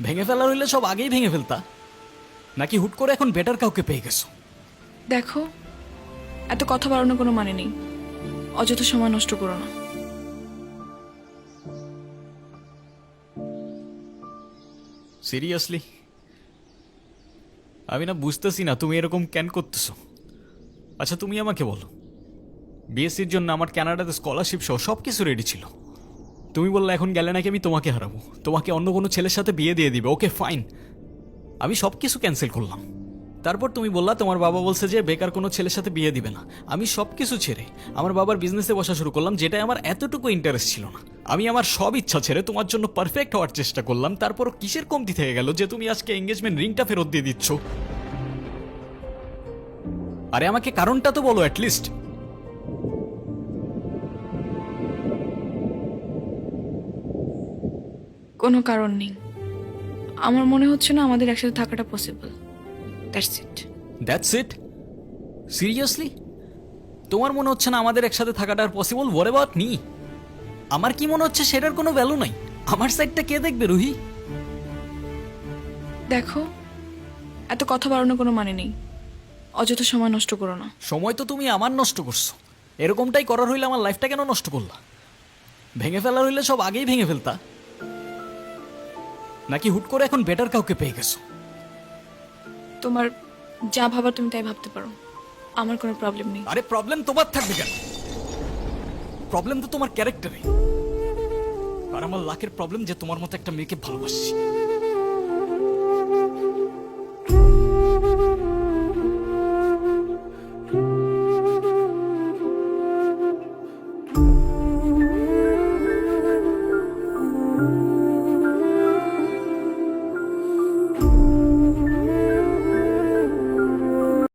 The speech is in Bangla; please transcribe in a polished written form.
ভেঙে ফেলার হইলে সব আগেই ভেঙে ফেলতা, নাকি হুট করে এখন বেটার কাউকে পেয়ে গেছো? দেখো, এত কথা বাড়ানোর কোনো মানে নেই। অযথা সময় নষ্ট করো না। সিরিয়াসলি আমি না বুঝতেছি না তুমি এরকম কেন করতেছো। আচ্ছা তুমি আমাকে বলো, বিএসসির জন্য আমার কানাডাতে স্কলারশিপ সহ সব কিছু রেডি ছিল। তুমি বললে এখন গেলে নাকি আমি তোমাকে হারাবো, তোমাকে অন্য কোনো ছেলের সাথে বিয়ে দিয়ে দিবে। ওকে ফাইন, আমি সব কিছু ক্যান্সেল করলাম। তারপর তুমি বললা তোমার বাবা বলছে যে বেকার কোনো ছেলের সাথে বিয়ে দিবে না। আমি সব কিছু ছেড়ে আমার বাবার বিজনেসে বসা শুরু করলাম, যেটাই আমার এতটুকু ইন্টারেস্ট ছিল না। আমি আমার সব ইচ্ছা ছেড়ে তোমার জন্য পারফেক্ট হওয়ার চেষ্টা করলাম। তারপরও কিসের কমতি থেকে গেল যে তুমি আজকে এঙ্গেজমেন্ট রিংটা ফেরত দিয়ে দিচ্ছ? আরে আমাকে কারণটা তো বলো অ্যাটলিস্ট। কোনো কারণ নেই। আমার মনে হচ্ছে না আমাদের একসাথে থাকাটা possible. That's it. That's it? Seriously তোমার মনে হচ্ছে না আমাদের একসাথে থাকাটা আর পসিবল? What about me? আমার কি মনে হচ্ছে সেটার কোনো ভ্যালু নাই? আমার সাইডটা কে দেখবে রুহি? দেখো, এত কথা বাড়ানোর কোনো মানে নেই। অযথা সময় নষ্ট করো না। সময় তো তুমি আমার নষ্ট করছো। এরকমটাই করার হইলে আমার লাইফটা কেন নষ্ট করলা? ভেঙে ফেলার হইলে সব আগেই ভেঙে ফেলতা, নাকি হুট করে এখন বেটার কাউকে পেয়ে গেছো? তোমার যা ভাবার তুমি তাই ভাবতে পারো, আমার কোনো প্রবলেম নেই। আরে প্রবলেম তোমার থাকবে কেন? প্রবলেম তো তোমার ক্যারেক্টারে। আর আমার লাখের প্রবলেম যে তোমার মতো একটা মেয়েকে ভালোবাসি।